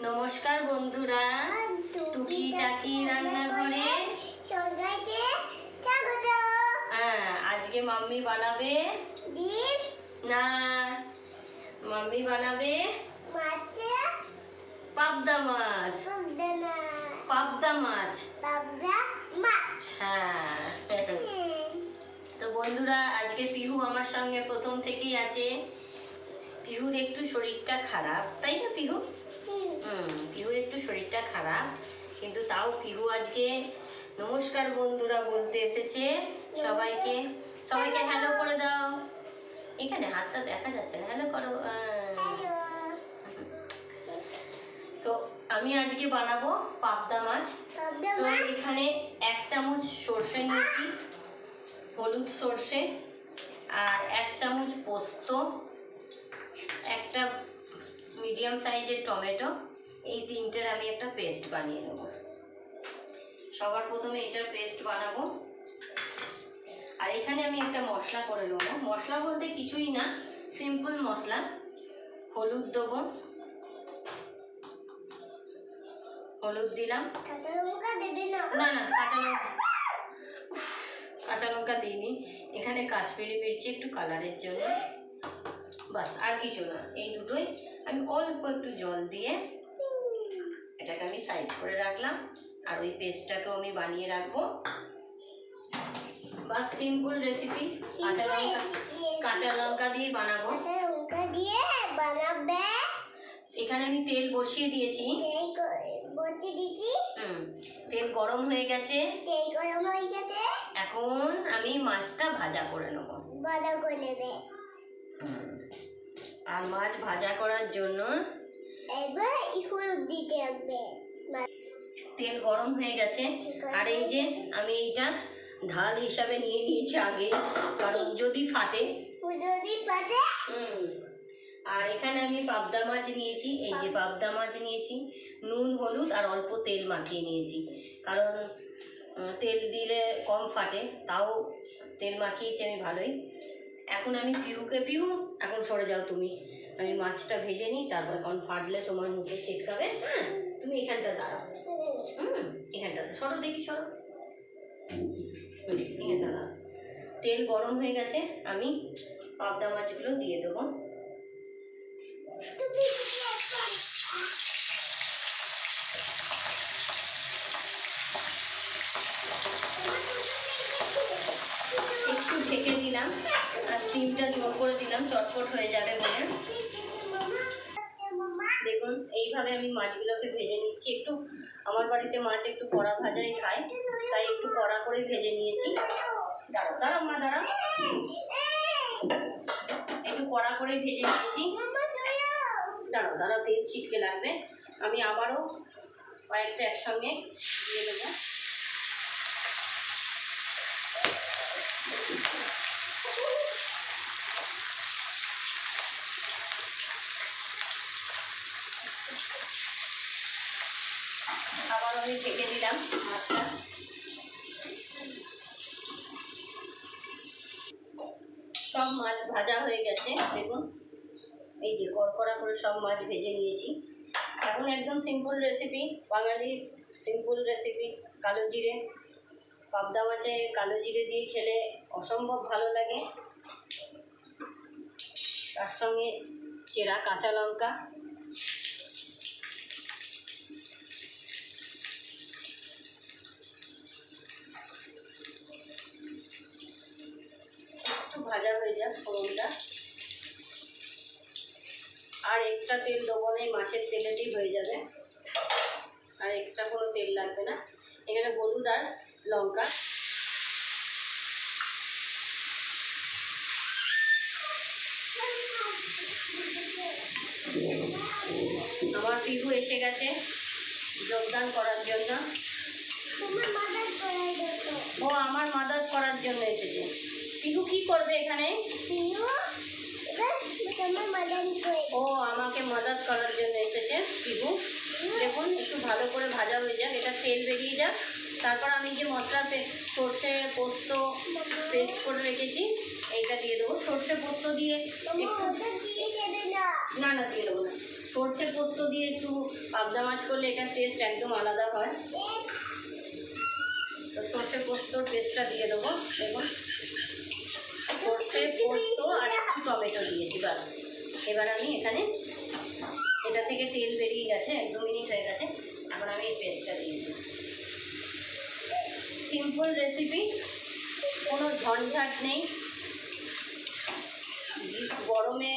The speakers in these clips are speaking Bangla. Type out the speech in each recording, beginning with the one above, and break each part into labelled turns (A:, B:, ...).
A: নমস্কার বন্ধুরা, টুকি টাকি রান্নাঘরে
B: সবাইকে স্বাগত।
A: আজকে মাম্মি বানাবে
B: ডিম
A: না, মাম্মি বানাবে পাবদা মাছ। পাবদা মাছ, হ্যাঁ। তো বন্ধুরা, আজকে পিহু আমার সঙ্গে প্রথম থেকেই আছে। পিহুর একটু শরীরটা খারাপ, তাই না পিহু? পিহুর একটু শরীরটা খারাপ, কিন্তু তাও পিহু আজকে নমস্কার বন্ধুরা বলতে এসেছে। সবাইকে হ্যালো করে দাও। এখানে হাতটা দেখা যাচ্ছে না, হ্যালো করো। তো আমি আজকে বানাবো পাবদা মাছ। তো এখানে 1 চামচ সর্ষে নিয়েছি, হলুদ সর্ষে, আর 1 চামচ পোস্ত, একটা মিডিয়াম সাইজের টমেটো। এই তিনটের আমি একটা পেস্ট বানিয়ে নেব। সবার প্রথমে এটার পেস্ট বানাবো। আর এখানে আমি একটা মশলা করে নেবো। মশলা বলতে কিছুই না, সিম্পল মশলা। হলুদ দেবো, হলুদ দিলাম। না না, কাঁচা লঙ্কা দিইনি। এখানে কাশ্মীরি মির্চি একটু কালারের জন্য, বাস, আর কিছু না। এই দুটোই আমি অল্প একটু জল দিয়ে এটাকে আমি সাইড করে রাখলাম। আর ওই পেস্টটাকেও আমি বানিয়ে রাখবো। বাস, সিম্পল রেসিপি। কাঁচা লঙ্কা দিয়ে বানাবো। এখানে আমি তেল বসিয়ে দিয়েছি। তেল গরম হয়ে গেছে। এখন আমি মাছটা ভাজা করে নেব। আর মাছ ভাজা করার জন্য তেল গরম হয়ে গেছে। আর এই যে আমি এইটা ঢাল হিসাবে নিয়ে নিয়েছি আগে, কারণ যদি ফাটে। আর এখানে আমি পাবদা মাছ নিয়েছি। এই যে পাবদা মাছ নিয়েছি, নুন হলুদ আর অল্প তেল মাখিয়ে নিয়েছি, কারণ তেল দিলে কম ফাটে। তাও তেল মাখিয়েছি আমি ভালোই। এখন আমি পিহু এখন সরে যাও তুমি, আমি মাছটা ভেজে নিই, তারপর কারণ ফাটলে তোমার মুখে ছিটকাবে। হ্যাঁ, তুমি এখানটা দাঁড়াও। এখানটাতে সরো, দেখি সরো। এখানটা দাঁড়াও। তেল গরম হয়ে গেছে, আমি পাবদা মাছগুলো দিয়ে দেবো। একটু ঢেকে দিলাম আর স্টিমটা জোর করে দিলাম, চটপট হয়ে যাবে বলে। দেখুন, এইভাবে আমি মাছগুলোকে ভেজে নিচ্ছি। একটু আমার বাড়িতে মাছ একটু কড়া ভাজাই খায়, তাই একটু কড়া করে ভেজে নিয়েছি। দাঁড়াও মা, দাঁড়াও। একটু কড়া করে ভেজে নিয়েছি। দাঁড়াও, তেল ছিটকে লাগবে। আমি আবারও কয়েকটা একসঙ্গে দিয়ে দেবো। আবার আমি ঢেকে দিলাম মাছটা। সব মাছ ভাজা হয়ে গেছে, দেখুন। এই যে কড়কড়া করে সব মাছ ভেজে নিয়েছি। এখন একদম সিম্পল রেসিপি, বাঙালির সিম্পল রেসিপি, কালো জিরে। পাবদা মাছে কালো জিরে দিয়ে খেলে অসম্ভব ভালো লাগে। তার সঙ্গে চেরা কাঁচা লঙ্কা, একটু ভাজা হয়ে যাক ফোড়নটা। আর এক্সট্রা তেল দেবো না, মাছের তেলেতেই হয়ে যাবে। আর এক্সট্রা কোনো তেল লাগবে না। এখানে হলুদ আর লঙ্কা। আমার পিহু এসে গেছে যোগদান করার জন্য। ও আমার মাদার করার জন্য এসেছে। পিহু কি করবে এখানে? ও আমাকে মাদার করার জন্য এসেছে পিহু। দেখুন, একটু ভালো করে ভাজা হয়ে যাক, এটা তেল বেরিয়ে যাক। তারপর আমি যে মশলা সর্ষে পোস্ত পেস্ট করে রেখেছি এইটা দিয়ে দেবো। সর্ষে পোস্ত দিয়ে একটু না না দিয়ে দেবো না, সর্ষে পোস্ত দিয়ে একটু পাবদা মাছ করলে এটার টেস্ট একদম আলাদা হয়। তো সর্ষে পোস্তর টেস্টটা দিয়ে দেবো। দেখুন সর্ষে পোস্ত আর একটু টমেটো দিয়েছি বাস। এবার আমি এখানে এটা থেকে তেল বেরিয়ে গেছে, 1-2 মিনিট হয়ে গেছে। এখন আমি এই পেস্টটা দিয়ে দিই। সিম্পল রেসিপি, কোনো ঝঞ্ঝাট নেই। গরমে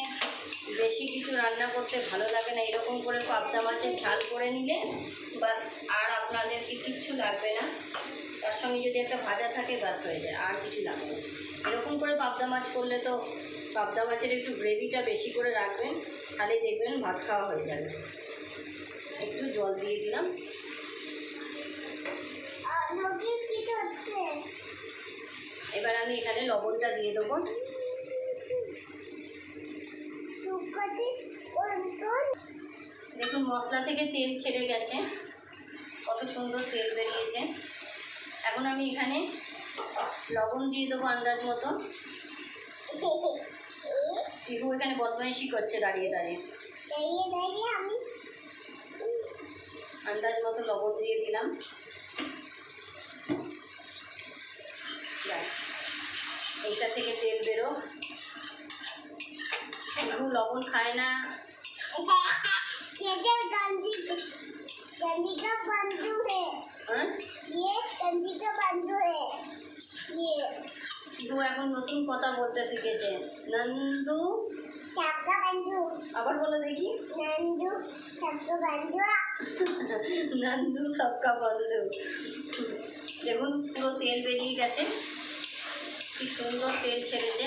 A: বেশি কিছু রান্না করতে ভালো লাগে না, এরকম করে পাবদা মাছের ঝাল করে নিলে বাস, আর আপনাদেরকে কিচ্ছু লাগবে না। তার সঙ্গে যদি একটা ভাজা থাকে বাস হয়ে যায়, আর কিছু লাগবে না। এরকম করে পাবদা মাছ করলে তো পাবদা মাছের একটু গ্রেভিটা বেশি করে রাখবেন, তাহলে দেখবেন ভাত খাওয়া হয়ে যাবে। একটু জল দিয়ে দিলাম। এবার আমি এখানে লবণটা দিয়ে দেবো। দেখুন মশলা থেকে তেল ছেড়ে গেছে, কত সুন্দর তেল বেরিয়েছে। এখন আমি এখানে লবণ দিয়ে দেবো আন্দাজ মতো। পিহু এখানে বদমাইশি করছে দাঁড়িয়ে দাঁড়িয়ে।
B: আমি
A: আন্দাজ মতো লবণ দিয়ে দিলাম। এইটা থেকে তেল বেরো। পিহু লবণ খায় না।
B: गंदी का बंधु है,
A: হ্যাঁ
B: ये गंदी का बंधु है, ये
A: পিহু এখন নতুন কথা বলতে শিখেছে। নন্দু,
B: सबका बंधु,
A: আবার বলে দেখি।
B: नंदू सबका बंधु।
A: নন্দু সবকা বন্ধু। দেখুন পুরো তেল বেরিয়ে গেছে, কি সুন্দর তেল ছেড়েছে।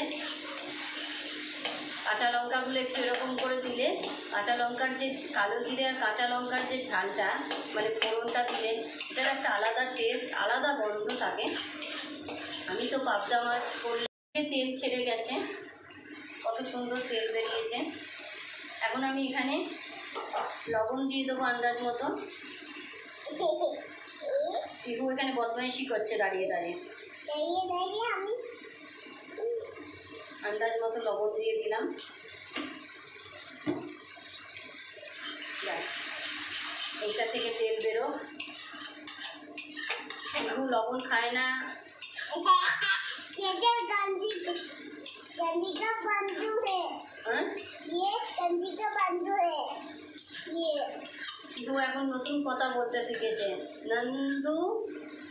A: কাঁচা লঙ্কাগুলো একটু এরকম করে দিলে, কাঁচা লঙ্কার যে কালো জিরে আর কাঁচা লঙ্কার যে ঝালটা মানে ফোড়নটা দিলে এটার একটা আলাদা টেস্ট, আলাদা গন্ধ থাকে। আমি তো পাবদা মাছ করলে তেল ছেড়ে গেছে, কত সুন্দর তেল বেরিয়েছে। এখন আমি এখানে লবণ দিয়ে দেবো আন্দাজ মতো। পিহু এখানে বদমাইশি করছে দাঁড়িয়ে দাঁড়িয়ে।
B: আমি
A: আন্দাজ মতো লবণ দিয়ে দিলাম। এইটা থেকে তেল বেরো। পিহু লবণ খায় না।
B: गंदी का बंधु है,
A: হ্যাঁ
B: ये गंदी का बंधु है, ये
A: পিহু এখন নতুন কথা বলতে শিখেছে। নন্দু,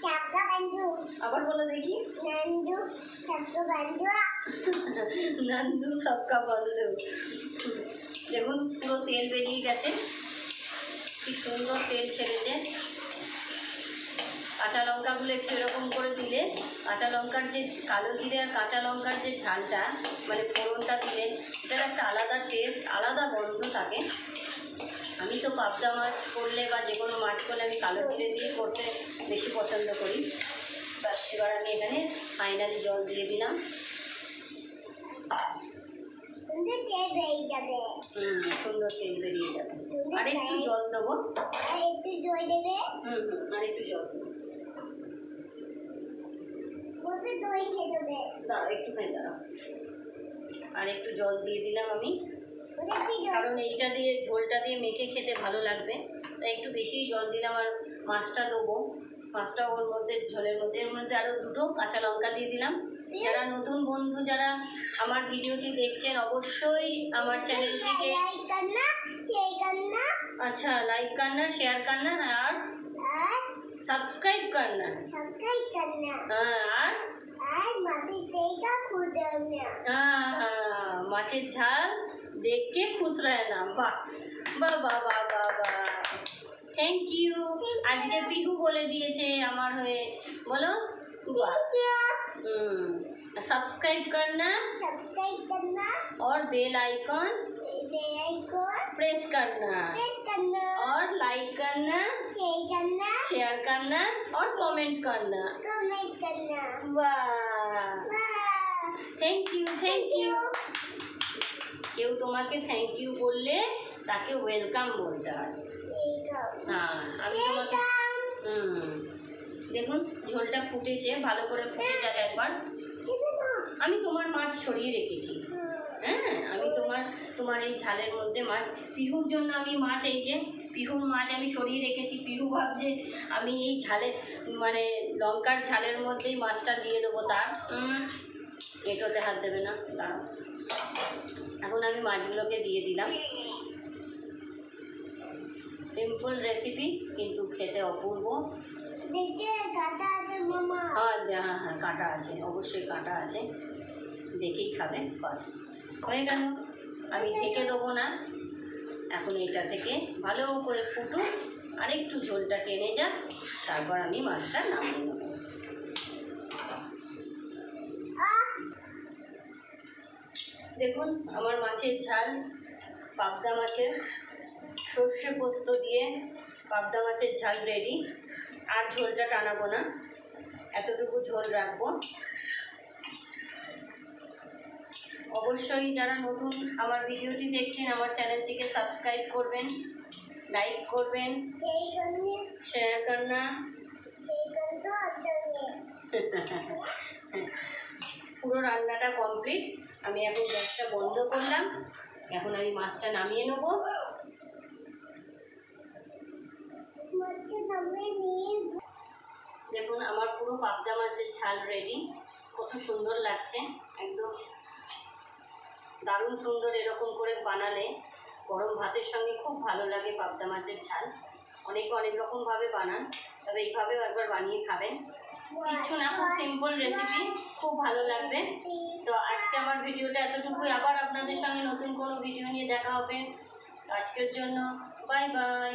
B: सबका बंधु,
A: আবার বলে দেখি।
B: नंदू सबका बंधु।
A: নন্দু সবকা বন্ধু। দেখুন পুরো তেল বেরিয়ে গেছে, কি সুন্দর তেল ছেড়েছে। কাঁচা লঙ্কাগুলো একটু এরকম করে দিলে, কাঁচা লঙ্কার যে কালো জিরে আর কাঁচা লঙ্কার যে ঝালটা মানে ফোড়নটা দিলে এটার একটা আলাদা টেস্ট, আলাদা গন্ধ থাকে। আমি তো পাবদা মাছ করলে বা যে কোনো মাছ করলে আমি কালো জিরে দিয়ে করতে বেশি পছন্দ করি। বাস এবার আমি এখানে ফাইনালি জল দিয়ে দিলাম।
B: सुंदर तेल बेरी जाबे,
A: সুন্দর তেল বেরিয়ে যাবে। আর একটু জল দেবো।
B: আর একটু দই দেবে,
A: আর একটু জল দেবো।
B: ওতে দই খেয়ে দেবে,
A: দাঁড়াও একটুখানি দাঁড়াও। আর একটু জল দিয়ে দিলাম আমি,
B: ওতে কি দই,
A: কারণ এইটা দিয়ে ঝোলটা দিয়ে মেখে খেতে ভালো লাগবে, তাই একটু বেশিই জল দিলাম। আর মাছটা দেবো, মাছটা ওর মধ্যে ঝোলের মধ্যে, এর মধ্যে আরও 2টো কাঁচা লঙ্কা দিয়ে দিলাম। যারা নতুন বন্ধু যারা আমার ভিডিওটি দেখছেন অবশ্যই আমার চ্যানেলটিকে
B: লাইক করনা, শেয়ার করনা,
A: अच्छा लाइक करना, शेयर करना और
B: আর
A: सब्सक्राइब करना।
B: সাবস্ক্রাইব করনা,
A: हाँ
B: আর মাটি তেইটা খুঁজে না।
A: हाँ মাছের ঝাল देख के खुश रहना। वाह वाह वाह वाह वाह वाह, थैंक यू। আজকে পিহু বলে দিয়েছে আমার হয়ে, বলো वाह। सब्सक्राइब करना
B: सब्सक्राइब करना
A: और bell icon
B: bell icon
A: press करना
B: प्रेस करना
A: और लाइक करना, शेयर करना और कमेंट करना।
B: कमेंट करना।
A: वाह
B: वाह,
A: थैंक यू। কেউ তোমাকে থ্যাংক ইউ বললে তাকে ওয়েলকাম বলতে হয়। হ্যাঁ আমি তোমাকে দেখুন ঝোলটা ফুটেছে, ভালো করে ফুটে যাক একবার। আমি তোমার মাছ ছড়িয়ে রেখেছি। হ্যাঁ আমি তোমার তোমার এই ঝালের মধ্যে মাছ। পিহুর জন্য আমি মাছ, এই যে পিহুর মাছ আমি সরিয়ে রেখেছি। পিহু ভাবছে আমি এই ঝালে মানে লঙ্কার ঝালের মধ্যেই মাছটা দিয়ে দেবো তার। এটোতে হাত দেবে না, দাঁড়াও। এখন আমি মাছগুলোকে দিয়ে দিলাম। সিম্পল রেসিপি কিন্তু খেতে অপূর্ব। হ্যাঁ হ্যাঁ কাঁটা আছে, অবশ্যই কাঁটা আছে, দেখেই খাবে। বাস হয়ে গেল। আমি ঢেকে দেবো না, এখন এটা থেকে ভালো করে ফুটুক, আরেকটু ঝোলটা টেনে যাক, তারপর আমি মাছটা নামিয়ে নেব। দেখুন আমার মাছের ঝাল, পাবদা মাছের সর্ষে পোস্ত দিয়ে পাবদা মাছের ঝাল রেডি। আর ঝোলটা টানাবো না, এতটুকু ঝোল রাখবো। অবশ্যই যারা নতুন আমার ভিডিওটি দেখছেন আমার চ্যানেলটিকে সাবস্ক্রাইব করবেন, লাইক করবেন, শেয়ার করনা। পুরো রান্নাটা কমপ্লিট। আমি এখন গ্যাসটা বন্ধ করলাম, এখন আমি মাছটা নামিয়ে নেব। দেখুন আমার পুরো পাবদা মাছের ঝাল রেডি। কত সুন্দর লাগছে, একদম দারুণ সুন্দর। এরকম করে বানালে গরম ভাতের সঙ্গে খুব ভালো লাগে পাবদা মাছের ঝাল। অনেকে অনেক রকমভাবে বানান, তবে এইভাবেও একবার বানিয়ে খাবেন। কিচ্ছু না, খুব সিম্পল রেসিপি, খুব ভালো লাগবে। তো আজকে আমার ভিডিওটা এতটুকুই। আবার আপনাদের সঙ্গে নতুন কোনো ভিডিও নিয়ে দেখা হবে। আজকের জন্য বাই বাই।